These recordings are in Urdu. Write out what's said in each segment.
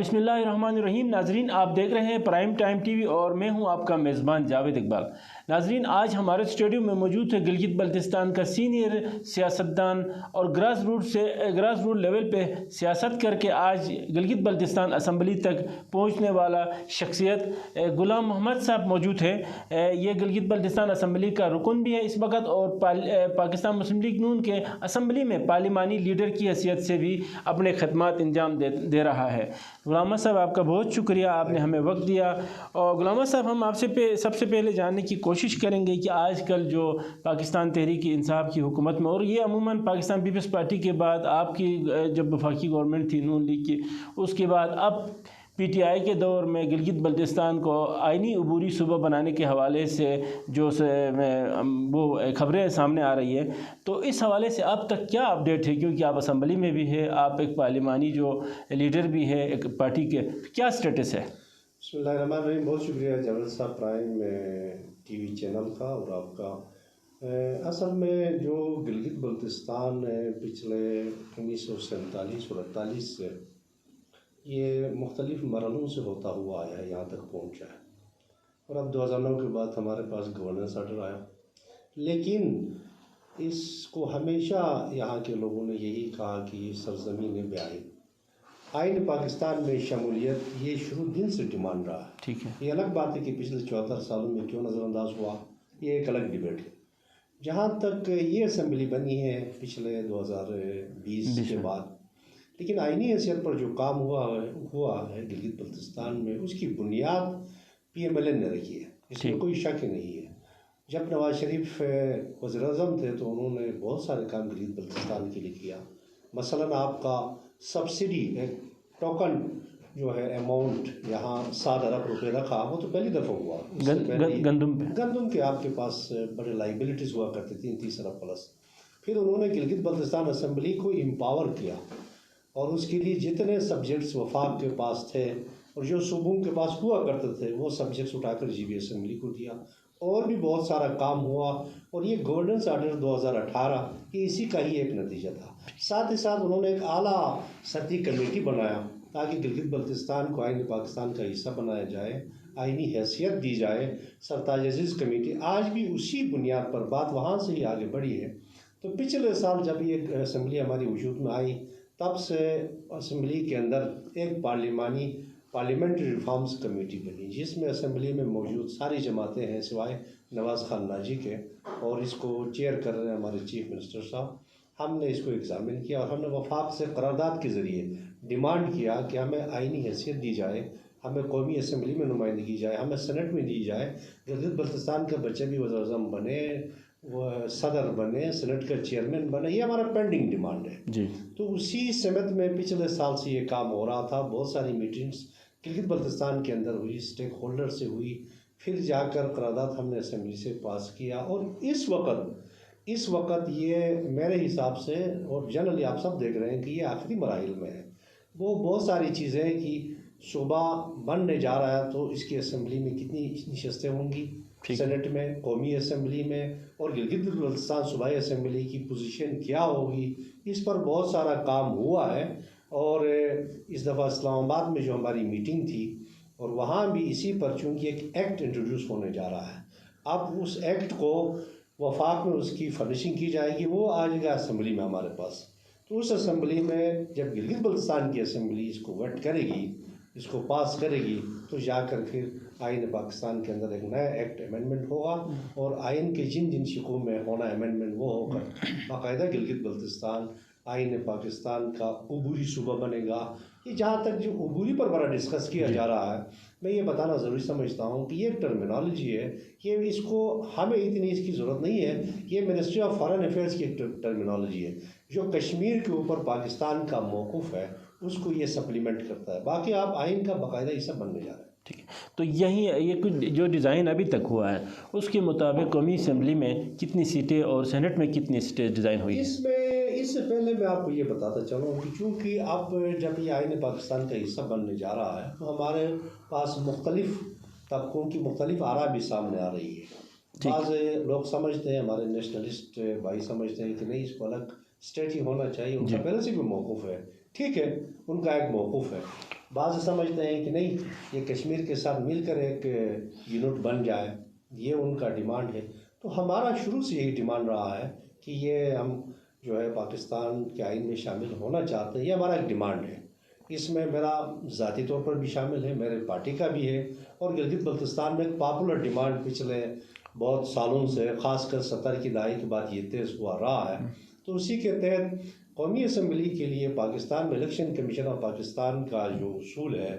بسم اللہ الرحمن الرحیم۔ ناظرین، آپ دیکھ رہے ہیں پرائم ٹائم ٹی وی اور میں ہوں آپ کا میزبان جاوید اقبال۔ ناظرین، آج ہمارے اسٹوڈیو میں موجود ہے گلگت بلتستان کا سینئر سیاستدان اور گراس روٹ لیول پہ سیاست کر کے آج گلگت بلتستان اسمبلی تک پہنچنے والا شخصیت غلام محمد صاحب موجود ہے۔ یہ گلگت بلتستان اسمبلی کا رکن بھی ہے اس وقت اور پاکستان مسلم لیگ نون کے اسمبلی میں پارلیمانی لیڈر کی حیثیت سے بھی اپنے خدمات انجام دے رہا ہے۔ غلام صاحب، آپ کا بہت شکریہ، آپ نے ہمیں وقت دیا۔ اور غلام صاحب، ہم آپ سے سب سے پہلے جاننے کی کوشش کریں گے کہ آج کل جو پاکستان تحریک انصاف کی حکومت میں، اور یہ عموماً پاکستان پیپلز پارٹی کے بعد آپ کی جب وفاقی گورنمنٹ تھی نون لیگ کی، اس کے بعد اب پی ٹی آئی کے دور میں گلگت بلتستان کو آئینی عبوری صوبہ بنانے کے حوالے سے جو وہ خبریں سامنے آ رہی ہے، تو اس حوالے سے اب تک کیا اپڈیٹ ہے؟ کیونکہ آپ اسمبلی میں بھی ہے، آپ ایک پارلیمانی جو لیڈر بھی ہے ایک پارٹی کے، کیا سٹیٹس ہے؟ بسم اللہ الرحمن الرحیم۔ بہت شکریہ جاوید صاحب پرائم ٹی وی چینل کا اور آپ کا۔ اصل میں جو گلگت بلتستان پچھلے 1947 اور 48 سے یہ مختلف مرحلوں سے ہوتا ہوا آیا ہے، یہاں تک پہنچا ہے، اور اب 2009 کے بعد ہمارے پاس گورننس آرڈر آیا، لیکن اس کو ہمیشہ یہاں کے لوگوں نے یہی کہا کہ سرزمین بیاہی آئین پاکستان میں شمولیت یہ شروع دن سے ڈیمانڈ رہا ہے۔ ٹھیک ہے، یہ الگ بات ہے کہ پچھلے 74 سالوں میں کیوں نظر انداز ہوا، یہ ایک الگ ڈیبیٹ ہے۔ جہاں تک یہ اسمبلی بنی ہے پچھلے 2020 کے بعد، لیکن آئینی حیثیت پر جو کام ہوا ہے گلگت بلتستان میں، اس کی بنیاد پی ایم ایل این نے رکھی ہے، اس میں کوئی شک ہی نہیں ہے۔ جب نواز شریف وزیر اعظم تھے تو انہوں نے بہت سارے کام گلگت بلتستان کے لیے کیا۔ مثلاً آپ کا سبسڈی ایک ٹوکن جو ہے اماؤنٹ یہاں 7 ارب روپے رکھا، وہ تو پہلی دفعہ ہوا۔ گندم کے آپ کے پاس بڑے لائبلٹیز ہوا کرتے تھیں 30 ارب پلس۔ پھر انہوں نے گلگت بلتستان اسمبلی کو امپاور کیا اور اس کے لیے جتنے سبجیکٹس وفاق کے پاس تھے اور جو صوبوں کے پاس ہوا کرتے تھے وہ سبجیکٹس اٹھا کر جی بی اسمبلی کو دیا، اور بھی بہت سارا کام ہوا۔ اور یہ گورننس آرڈر 2018 یہ اسی کا ہی ایک نتیجہ تھا۔ ساتھ ہی ساتھ انہوں نے ایک اعلیٰ سطحی کمیٹی بنایا تاکہ گلگت بلتستان کو آئین پاکستان کا حصہ بنایا جائے، آئینی حیثیت دی جائے۔ سرتاج عزیز کمیٹی آج بھی اسی بنیاد پر، بات وہاں سے ہی آگے بڑھی ہے۔ تو پچھلے سال جب یہ اسمبلی ہماری وجود میں آئی، تب سے اسمبلی کے اندر ایک پارلیمنٹری ریفارمز کمیٹی بنی، جس میں اسمبلی میں موجود ساری جماعتیں ہیں سوائے نواز خان ناجی کے، اور اس کو چیئر کر رہے ہیں ہمارے چیف منسٹر صاحب۔ ہم نے اس کو ایگزامن کیا اور ہم نے وفاق سے قرارداد کے ذریعے ڈیمانڈ کیا کہ ہمیں آئینی حیثیت دی جائے، ہمیں قومی اسمبلی میں نمائندگی جائے، ہمیں سینٹ میں دی جائے، گلگت بلتستان کا بچہ بھی وزیر اعظم بنے، وہ صدر بنے، سینٹ کا چیئرمین بنے۔ یہ ہمارا پینڈنگ ڈیمانڈ ہے جی۔ تو اسی سمت میں پچھلے سال سے یہ کام ہو رہا تھا۔ بہت ساری میٹنگز گلگت بلتستان کے اندر ہوئی، اسٹیک ہولڈر سے ہوئی، پھر جا کر قرارداد ہم نے اسمبلی سے پاس کیا، اور اس وقت یہ میرے حساب سے، اور جنرلی آپ سب دیکھ رہے ہیں کہ یہ آخری مراحل میں ہے۔ وہ بہت ساری چیزیں کہ صوبہ بننے جا رہا ہے، تو اس کی اسمبلی میں کتنی نشستیں ہوں گی، سینٹ میں، قومی اسمبلی میں، اور گلگت بلتستان صوبائی اسمبلی کی پوزیشن کیا ہوگی، اس پر بہت سارا کام ہوا ہے۔ اور اس دفعہ اسلام آباد میں جو ہماری میٹنگ تھی، اور وہاں بھی اسی پر چونکہ ایک ایکٹ انٹروڈیوس ہونے جا رہا ہے، اب اس ایکٹ کو وفاق میں اس کی فنشنگ کی جائے گی، وہ آ جائے گا اسمبلی میں ہمارے پاس۔ تو اس اسمبلی میں جب گلگت بلتستان کی اسمبلی اس کو ویٹ کرے گی، اس کو پاس کرے گی، تو جا کر پھر آئین پاکستان کے اندر ایک نیا ایکٹ امینڈمنٹ ہوگا، اور آئین کے جن شقوں میں ہونا امینڈمنٹ وہ ہو کر باقاعدہ گلگت بلتستان آئین پاکستان کا عبوری صوبہ بنے گا۔ یہ جہاں تک جو عبوری پر بڑا ڈسکس کیا جا رہا ہے، میں یہ بتانا ضروری سمجھتا ہوں کہ یہ ٹرمینالوجی ہے کہ اس کو ہمیں اتنی اس کی ضرورت نہیں ہے۔ یہ منسٹری آف فارن افیئرس کی ایک ٹرمینالوجی ہے، جو کشمیر کے اوپر پاکستان کا موقف ہے اس کو یہ سپلیمنٹ کرتا ہے، باقی آپ آئین کا باقاعدہ حصہ بننے جا رہے ہیں۔ ٹھیک ہے، تو یہ کچھ جو ڈیزائن ابھی تک ہوا ہے اس کے مطابق قومی اسمبلی میں کتنی سیٹیں اور سینٹ میں کتنی سیٹیں ڈیزائن ہوئی ہیں؟ اس سے پہلے میں آپ کو یہ بتاتا چلوں کہ چونکہ اب جب یہ آئین پاکستان کا حصہ بننے جا رہا ہے، تو ہمارے پاس مختلف طبقوں کی مختلف آراء بھی سامنے آ رہی ہے۔ بعض لوگ سمجھتے ہیں، ہمارے نیشنلسٹ بھائی سمجھتے ہیں کہ نہیں، اس کو الگ اسٹیٹ ہی ہونا چاہیے، ان کا پہلے سے بھی موقف ہے، ٹھیک ہے، ان کا ایک موقف ہے۔ بعض سمجھتے ہیں کہ نہیں یہ کشمیر کے ساتھ مل کر ایک یونٹ بن جائے، یہ ان کا ڈیمانڈ ہے۔ تو ہمارا شروع سے یہی ڈیمانڈ رہا ہے کہ یہ ہم جو ہے پاکستان کے آئین میں شامل ہونا چاہتے ہیں، یہ ہمارا ایک ڈیمانڈ ہے۔ اس میں میرا ذاتی طور پر بھی شامل ہے، میرے پارٹی کا بھی ہے، اور گلگت بلتستان میں ایک پاپولر ڈیمانڈ پچھلے بہت سالوں سے، خاص کر 70 کی دہائی کے بعد یہ تیز ہوا رہا ہے۔ تو اسی کے تحت قومی اسمبلی کے لیے پاکستان میں الیکشن کمیشن آف پاکستان کا جو اصول ہے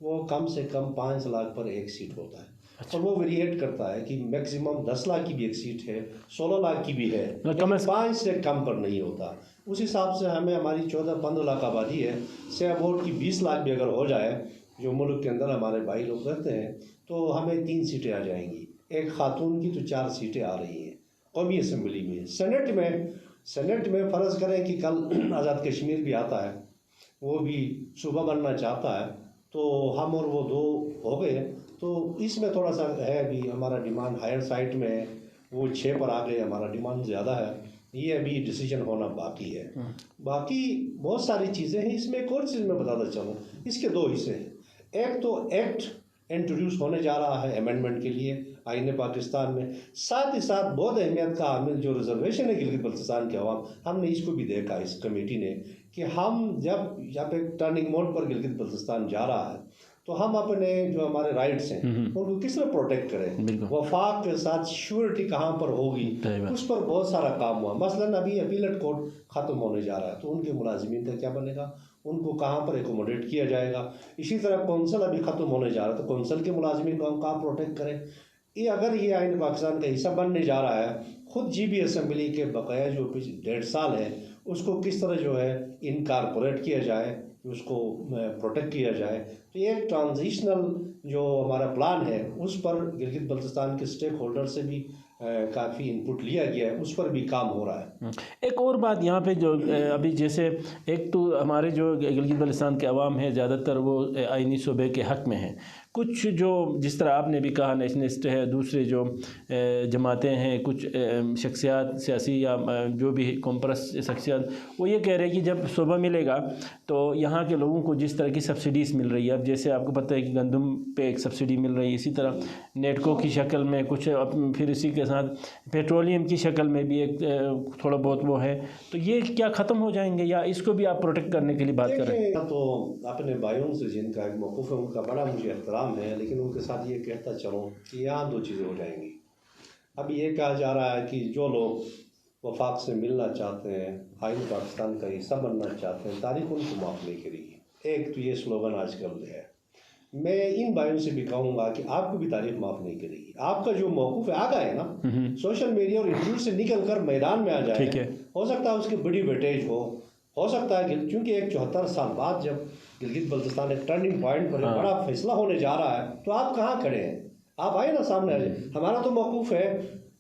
وہ کم سے کم 5 لاکھ پر ایک سیٹ ہوتا ہے، اور وہ ویریٹ کرتا ہے کہ میکسیمم 10 لاکھ کی بھی ایک سیٹ ہے، 16 لاکھ کی بھی ہے، لیکن 5 سے کم پر نہیں ہوتا۔ اس حساب سے ہمیں ہماری 14-15 لاکھ آبادی ہے، سے ووٹ کی 20 لاکھ بھی اگر ہو جائے جو ملک کے اندر ہمارے بھائی لوگ رہتے ہیں، تو ہمیں 3 سیٹیں آ جائیں گی، ایک خاتون کی تو 4 سیٹیں آ رہی ہیں قومی اسمبلی میں۔ سینٹ میں فرض کریں کہ کل آزاد کشمیر بھی آتا ہے، وہ بھی صوبہ بننا چاہتا ہے، تو ہم اور وہ 2 ہو گئے، تو اس میں تھوڑا سا ہے بھی ہمارا ڈیمانڈ ہائر سائٹ میں ہے، وہ 6 پر آ گئے، ہمارا ڈیمانڈ زیادہ ہے، یہ ابھی ڈیسیجن ہونا باقی ہے۔ باقی بہت ساری چیزیں ہیں، اس میں ایک اور چیز میں بتاتا چلوں، اس کے 2 حصے ہیں۔ ایک تو ایکٹ انٹروڈیوس ہونے جا رہا ہے امینڈمنٹ کے لیے آئین پاکستان میں، ساتھ ہی ساتھ بہت اہمیت کا حامل جو ریزرویشن ہے گلگت بلتستان کے عوام، ہم نے اس کو بھی دیکھا اس کمیٹی نے کہ ہم جب یہاں پہ ٹرننگ موڈ پر گلگت بلتستان جا رہا ہے تو ہم اپنے جو ہمارے رائٹس ہیں ان کو کس طرح پروٹیکٹ کریں، وفاق کے ساتھ شیورٹی کہاں پر ہوگی، اس پر بہت سارا کام ہوا۔ مثلاً ابھی اپیلٹ کورٹ ختم ہونے جا رہا ہے، تو ان کے ملازمین کا کیا بنے گا، ان کو کہاں پر ایکوموڈیٹ کیا جائے گا۔ اسی طرح کونسل ابھی ختم ہونے جا رہا ہے، تو کونسل کے ملازمین کو ہم کہاں پروٹیکٹ کریں۔ یہ اگر یہ آئین پاکستان کا حصہ بننے جا رہا ہے، خود جی بی اسمبلی کے بقایا جو 1.5 سال ہے اس کو کس طرح جو ہے انکارپوریٹ کیا جائے، اس کو پروٹیکٹ کیا جائے۔ تو یہ ایک ٹرانزیشنل جو ہمارا پلان ہے اس پر گلگت بلتستان کے سٹیک ہولڈر سے بھی کافی انپٹ لیا گیا ہے، اس پر بھی کام ہو رہا ہے۔ ایک اور بات یہاں پہ جو ابھی جیسے ایک تو ہمارے جو گلگت بلتستان کے عوام ہیں زیادہ تر وہ آئینی صوبے کے حق میں ہیں، کچھ جو جس طرح آپ نے بھی کہا نیشنلسٹ ہے، دوسرے جو جماعتیں ہیں، کچھ شخصیات سیاسی یا جو بھی کمپرس شخصیات، وہ یہ کہہ رہے ہیں کہ جب صوبہ ملے گا تو یہاں کے لوگوں کو جس طرح کی سبسڈیز مل رہی ہے، اب جیسے آپ کو پتہ ہے کہ گندم پہ ایک سبسڈی مل رہی ہے، اسی طرح نیٹکو کی شکل میں کچھ، پھر اسی کے ساتھ پیٹرولیم کی شکل میں بھی ایک تھوڑا بہت وہ ہے، تو یہ کیا ختم ہو جائیں گے یا اس کو بھی آپ پروٹیکٹ کرنے کے لیے بات کر رہے ہیں؟ تو اپنے بھائیوں سے جن کا ایک موقف ہے ان کا بڑا مجھے احترام ہے، لیکن ان کے ساتھ یہ کہتا چلوں کہ یہاں 2 چیزیں ہو جائیں گی۔ اب یہ کہا جا رہا ہے کہ جو لوگ وفاق سے ملنا چاہتے ہیں، آئین پاکستان کا حصہ بننا چاہتے ہیں، تاریخ ان کو معاف نہیں کرے گی۔ ایک تو یہ سلوگن آج کل ہے، میں ان بھائیوں سے بھی کہوں گا کہ آپ کو بھی تاریخ معاف نہیں کرے گی۔ آپ کا جو موقف ہے آگا ہے نا، سوشل میڈیا اور انٹرنیٹ سے نکل کر میدان میں آ جائے، ہو سکتا ہے اس کی بڑی ویٹیج ہو سکتا ہے کہ چونکہ ایک 74 سال بعد جب گلگت بلتستان ایک ٹرننگ پوائنٹ پر ایک بڑا فیصلہ ہونے جا رہا ہے، تو آپ کہاں کھڑے ہیں؟ آپ آئے نا سامنے آ جائیں۔ ہمارا تو موقف ہے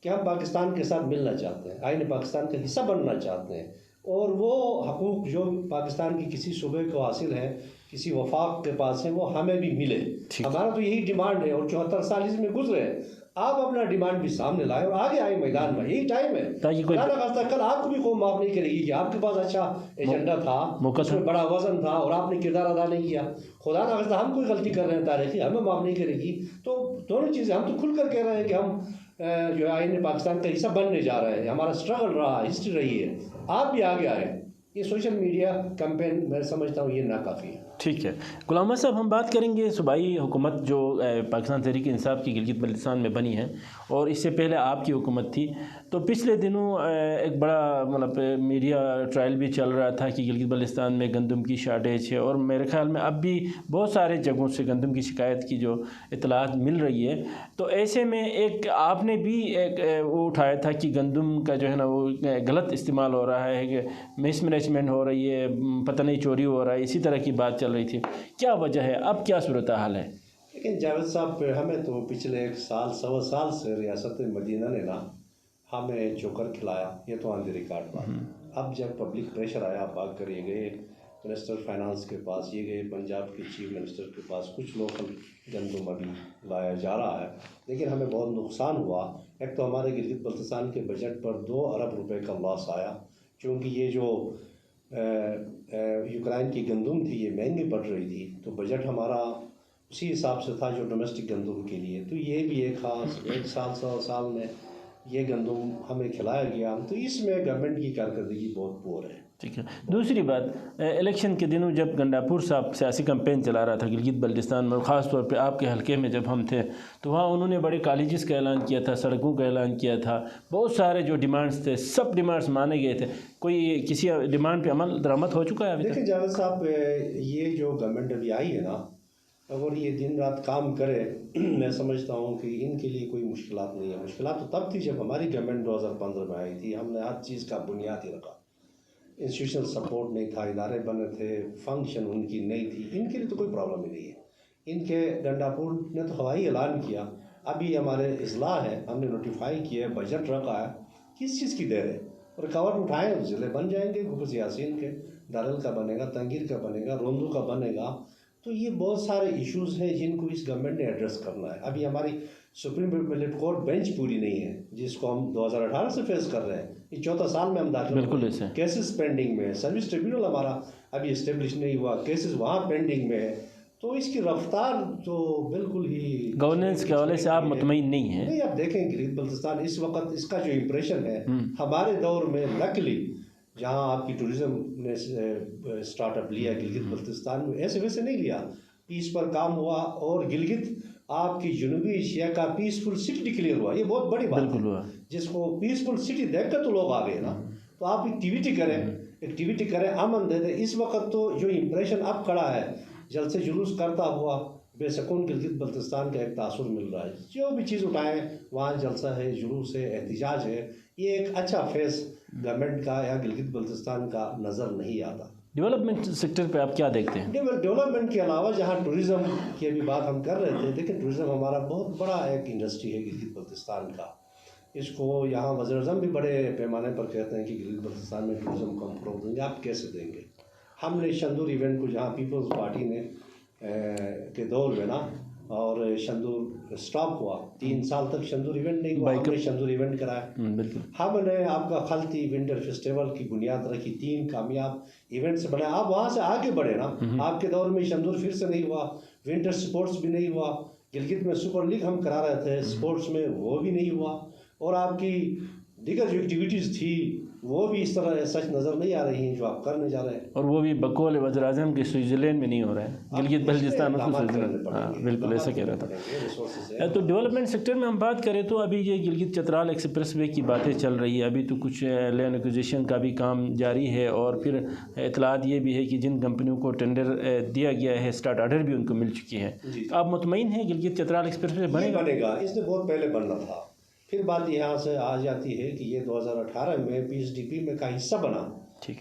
کہ ہم پاکستان کے ساتھ ملنا چاہتے ہیں، آئین پاکستان کا حصہ بننا چاہتے ہیں، اور وہ حقوق جو پاکستان کی کسی صوبے کو حاصل ہے، کسی وفاق کے پاس ہے، وہ ہمیں بھی ملے۔ ہمارا تو یہی ڈیمانڈ ہے، اور 74 سال اس میں گزرے ہیں۔ آپ اپنا ڈیمانڈ بھی سامنے لائیں اور آگے آئیں میدان میں، یہی ٹائم ہے۔ خدا نہ خواستہ کل آپ کو بھی قوم معاف نہیں کرے گی کہ آپ کے پاس اچھا ایجنڈا تھا، اس میں بڑا وزن تھا اور آپ نے کردار ادا نہیں کیا۔ خدا نہ خواستہ ہم کوئی غلطی کر رہے ہیں تاریخی، ہمیں معاف نہیں کرے گی۔ تو دونوں چیزیں، ہم تو کھل کر کہہ رہے ہیں کہ ہم جو آئین پاکستان کا حصہ بننے جا رہے ہیں، ہمارا اسٹرگل رہا، ہسٹری رہی ہے، آپ بھی آگے آئیں۔ یہ سوشل میڈیا کمپین میں سمجھتا ہوں یہ ناکافی ہے۔ ٹھیک ہے غلام احمد صاحب، ہم بات کریں گے صوبائی حکومت جو پاکستان تحریک انصاف کی گلگت بلتستان میں بنی ہے، اور اس سے پہلے آپ کی حکومت تھی۔ تو پچھلے دنوں ایک بڑا میڈیا ٹرائل بھی چل رہا تھا کہ گلگت بلتستان میں گندم کی شارٹیج ہے، اور میرے خیال میں اب بھی بہت سارے جگہوں سے گندم کی شکایت کی جو اطلاعات مل رہی ہے۔ تو ایسے میں ایک آپ نے بھی ایک وہ اٹھایا تھا کہ گندم کا جو ہے نا وہ غلط استعمال ہو رہا ہے، کہ مس مینجمنٹ ہو رہی ہے، پتہ نہیں چوری ہو رہا ہے، اسی طرح کی بات چل رہی تھی۔ کیا وجہ ہے، اب کیا صورتحال ہے؟ لیکن جاوید صاحب، ہمیں تو پچھلے 1 سال سوا سال سے ریاست مدینہ نے نا ہمیں چوکر کھلایا، یہ تو آن دی ریکارڈ بات۔ اب جب پبلک پریشر آیا، بھاگ کر یہ گئے منسٹر فائنانس کے پاس، یہ گئے پنجاب کے چیف منسٹر کے پاس، کچھ لوکل گندم ابھی لایا جا رہا ہے، لیکن ہمیں بہت نقصان ہوا۔ ایک تو ہمارے گلگت بلتستان کے بجٹ پر 2 ارب روپے کا لاس آیا، کیونکہ یہ جو یوکرائن کی گندم تھی یہ مہنگی پڑ رہی تھی، تو بجٹ ہمارا اسی حساب سے تھا جو ڈومیسٹک گندم کے لیے، تو یہ بھی ایک خاص 1 سال میں یہ گندم ہمیں کھلایا گیا، تو اس میں گورنمنٹ کی کارکردگی بہت پور ہے۔ ٹھیک ہے۔ دوسری بات، الیکشن کے دنوں جب گنڈاپور صاحب سیاسی کمپین چلا رہا تھا گلگت بلتستان میں، خاص طور پہ آپ کے حلقے میں جب ہم تھے تو وہاں انہوں نے بڑے کالجز کا اعلان کیا تھا، سڑکوں کا اعلان کیا تھا، بہت سارے جو ڈیمانڈز تھے سب ڈیمانڈز مانے گئے تھے۔ کوئی کسی ڈیمانڈ پہ عمل درآمد ہو چکا ہے ابھی تک؟ دیکھیں جاوید صاحب، یہ جو گورنمنٹ ابھی آئی ہے نا، اگر یہ دن رات کام کرے میں سمجھتا ہوں کہ ان کے لیے کوئی مشکلات نہیں ہے۔ مشکلات تو تب تھی جب ہماری گورنمنٹ 2015 میں آئی تھی، ہم نے ہر چیز کا بنیاد ہی رکھا، انسٹیٹیوشنل سپورٹ نہیں تھا، ادارے بنے تھے، فنکشن ان کی نہیں تھی، ان کے لیے تو کوئی پرابلم ہی نہیں ہے۔ ان کے گنڈاپور نے تو ہوائی اعلان کیا، ابھی ہمارے اضلاع ہے، ہم نے نوٹیفائی کیا ہے، بجٹ رکھا ہے، کس چیز کی دیر ہے؟ رکاوٹ اٹھائیں، ضلع بن جائیں گے، گوگز یاسین کے، دارل کا بنے گا، تنگیر کا بنے گا، روندو کا بنے گا۔ تو یہ بہت سارے ایشوز ہیں جن کو اس گورنمنٹ نے ایڈریس کرنا ہے۔ ابھی ہماری سپریم اپیلیٹ کورٹ بینچ پوری نہیں ہے، جس کو ہم 2018 سے فیس کر رہے ہیں، یہ 4 سال میں ہم داخل بالکل ایسے کیسز پینڈنگ میں ہے، سروس ٹریبیونل ہمارا ابھی اسٹیبلش نہیں ہوا، کیسز وہاں پینڈنگ میں ہے، تو اس کی رفتار تو بالکل ہی گورننس کے حوالے سے آپ مطمئن نہیں ہیں؟ نہیں، آپ دیکھیں گلگت بلتستان اس وقت اس کا جو امپریشن ہے ہمارے دور میں، لکلی جہاں آپ کی ٹوریزم نے سٹارٹ اپ لیا گلگت بلتستان میں، ایسے ویسے نہیں لیا، پیس پر کام ہوا، اور گلگت آپ کی جنوبی ایشیا کا پیسفل سٹی ڈکلیئر ہوا، یہ بہت بڑی بات ہے، جس کو پیسفل سٹی دیکھ کر تو لوگ آ گئے نا۔ تو آپ ایکٹیویٹی کریں، امن دے دیں۔ اس وقت تو جو امپریشن اب کھڑا ہے، جلسے جلوس کرتا ہوا بے سکون گلگت بلتستان کا ایک تاثر مل رہا ہے، جو بھی چیز اٹھائیں وہاں جلسہ ہے، جلوس ہے، احتجاج ہے، یہ ایک اچھا فیس گورنمنٹ کا یا گلگت بلتستان کا نظر نہیں آتا۔ ڈیولپمنٹ سیکٹر پہ آپ کیا دیکھتے ہیں؟ ڈیولپمنٹ کے علاوہ جہاں ٹوریزم کی ابھی بات ہم کر رہے تھے، دیکھیں ٹوریزم ہمارا بہت بڑا ایک انڈسٹری ہے گلگت بلتستان کا، اس کو یہاں وزیر اعظم بھی بڑے پیمانے پر کہتے ہیں کہ گلگت بلتستان میں ٹوریزم کو ہم فروغ دیں گے۔ آپ کیسے دیں گے؟ ہم نے شندور ایونٹ کو، جہاں پیپلز پارٹی نے کے دور میں نا، اور شندور اسٹاپ ہوا، 3 سال تک شندور ایونٹ نہیں ہوا، ہم نے شندور ایونٹ کرایا۔ ہم نے آپ کا خلطی ونٹر فیسٹیول کی بنیاد رکھی، 3 کامیاب ایونٹس بنائے، آپ وہاں سے آگے بڑھے نا۔ آپ کے دور میں شندور پھر سے نہیں ہوا، ونٹر سپورٹس بھی نہیں ہوا، گلگت میں سپر لیگ ہم کرا رہے تھے سپورٹس میں، وہ بھی نہیں ہوا، اور آپ کی دیگر جو ایکٹیویٹیز تھی وہ بھی اس طرح سچ نظر نہیں آ رہی ہیں جو آپ کرنے جا رہے ہیں، اور وہ بھی بقول وزیر اعظم کے سوئٹزرلینڈ میں نہیں ہو رہا ہے، گلگت بلتستان اس کو سوئٹزرلینڈ، ہاں بالکل ایسا کہہ رہا تھا۔ تو ڈیولپمنٹ سیکٹر میں ہم بات کریں تو ابھی یہ گلگت چترال ایکسپریس وے کی باتیں چل رہی ہے، ابھی تو کچھ لینڈ ایکوزیشن کا بھی کام جاری ہے، اور پھر اطلاعات یہ بھی ہے کہ جن کمپنیوں کو ٹینڈر دیا گیا ہے اسٹارٹ آرڈر بھی ان کو مل چکی ہے۔ آپ مطمئن ہیں گلگت چترال ایکسپریس وے بنے گا؟ اس نے بہت پہلے بننا تھا۔ پھر بات یہاں سے آ جاتی ہے کہ یہ 2018 میں پی ایس ڈی پی میں کا حصہ بنا۔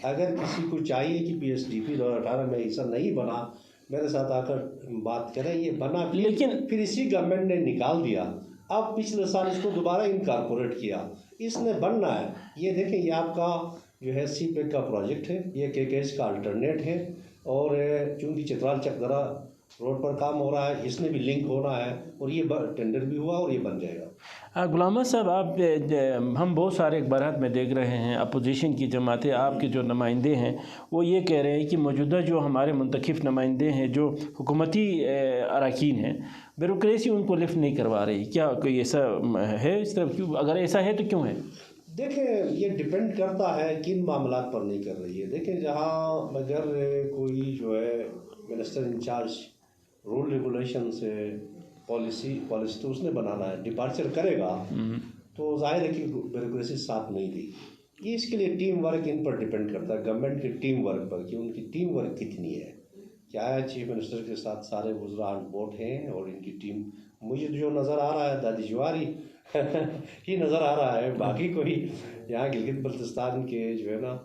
اگر کسی کو چاہیے کہ پی ایس ڈی پی 2018 میں حصہ نہیں بنا، میرے ساتھ آ کر بات کریں، یہ بنا، لیکن پھر اسی گورنمنٹ نے نکال دیا، اب پچھلے سال اس کو دوبارہ انکارپوریٹ کیا، اس نے بننا ہے۔ یہ دیکھیں، یہ آپ کا جو ہے سی پیک کا پروجیکٹ ہے، یہ KKS کا الٹرنیٹ ہے، اور چونکہ چترال چکدرا روڈ پر کام ہو رہا ہے، اس میں بھی لنک ہونا ہے، اور یہ ٹینڈر بھی ہوا اور یہ بن جائے گا۔ غلام صاحب، آپ ہم بہت سارے اخبارات میں دیکھ رہے ہیں، اپوزیشن کی جماعتیں، آپ کے جو نمائندے ہیں وہ یہ کہہ رہے ہیں کہ موجودہ جو ہمارے منتخب نمائندے ہیں، جو حکومتی اراکین ہیں، بیوروکریسی ان کو لفٹ نہیں کروا رہی، کیا کوئی ایسا ہے؟ اس طرح کیوں؟ اگر ایسا ہے تو کیوں ہے؟ دیکھیں، یہ ڈیپینڈ کرتا ہے کن معاملات پر نہیں کر رہی ہے۔ دیکھیں، جہاں اگر کوئی جو ہے منسٹر انچارج رول ریگولیشن سے پالیسی تو اس نے بنانا ہے، ڈپارچر کرے گا تو ظاہر ہے کہ بیوروکریسی ساتھ نہیں دے گی۔ یہ اس کے لیے team work in per depend کرتا ہے، گورنمنٹ کے ٹیم ورک پر، کہ ان کی ٹیم ورک کتنی ہے، کیا ہے چیف منسٹر کے ساتھ سارے وزراء آن بورڈ ہیں، اور ان کی ٹیم، مجھے جو نظر آ رہا ہے دادی جواری ہی نظر آ رہا ہے، باقی کوئی یہاں گلگت بلتستان کے جو ہے نا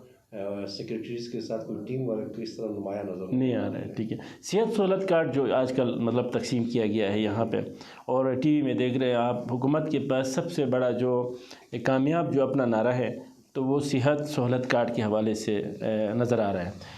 سیکرٹریز کے ساتھ کوئی ٹیم ورک اس طرح نمایاں نظر نہیں آ رہا ہے۔ ٹھیک ہے، صحت سہولت کارڈ جو آج کل مطلب تقسیم کیا گیا ہے یہاں پہ، اور ٹی وی میں دیکھ رہے ہیں آپ، حکومت کے پاس سب سے بڑا جو کامیاب جو اپنا نعرہ ہے تو وہ صحت سہولت کارڈ کے حوالے سے نظر آ رہا ہے۔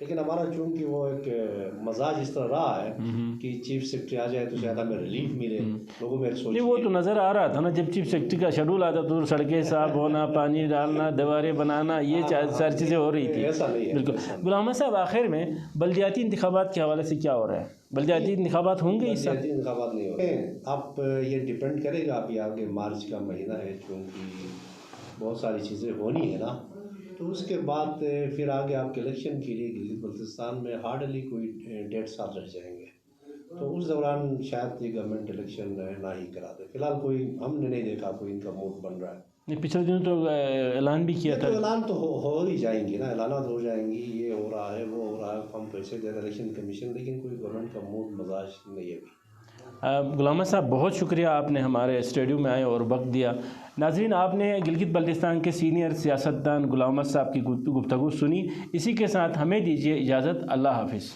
لیکن ہمارا چونکہ وہ ایک مزاج اس طرح رہا ہے کہ چیف سیکرٹری آ جائے تو شاید ہمیں ریلیف ملے، لوگوں میں سوچ نہیں وہ تو نظر آ رہا تھا نا جب چیف سیکرٹری کا شیڈول آتا تو سڑکیں صاف ہونا، پانی ڈالنا، دیواریں بنانا، یہ ساری چیزیں ہو رہی تھی۔ ایسا نہیں ہے، بالکل۔ غلام احمد صاحب آخر میں بلدیاتی انتخابات کے حوالے سے کیا ہو رہا ہے؟ بلدیاتی انتخابات ہوں گے اس سال؟ بلدیاتی انتخابات نہیں ہو رہے، اب یہ ڈیپینڈ کرے گا، ابھی آگے مارچ کا مہینہ ہے، چونکہ بہت ساری چیزیں ہونی ہے نا، تو اس کے بعد پھر آگے آپ کے الیکشن کے لیے گلگت بلتستان میں ہارڈلی کوئی 1.5 سال رہ جائیں گے، تو اس دوران شاید یہ گورنمنٹ الیکشن نہ ہی کرا دے۔ فی الحال کوئی ہم نے نہیں دیکھا کوئی ان کا موڈ بن رہا ہے۔ نہیں پچھلے دنوں تو اعلان بھی کیا تھا۔ تو اعلان تو ہو ہی جائیں گی نا، اعلانات ہو جائیں گی، یہ ہو رہا ہے وہ ہو رہا ہے، ہم پیسے دے رہے الیکشن کمیشن، لیکن کوئی گورنمنٹ کا موڈ مزاج نہیں ہے۔ غلام احمد صاحب بہت شکریہ، آپ نے ہمارے اسٹوڈیو میں آئے اور وقت دیا۔ ناظرین، آپ نے گلگت بلتستان کے سینئر سیاستدان غلام احمد صاحب کی گفتگو سنی، اسی کے ساتھ ہمیں دیجیے اجازت، اللہ حافظ۔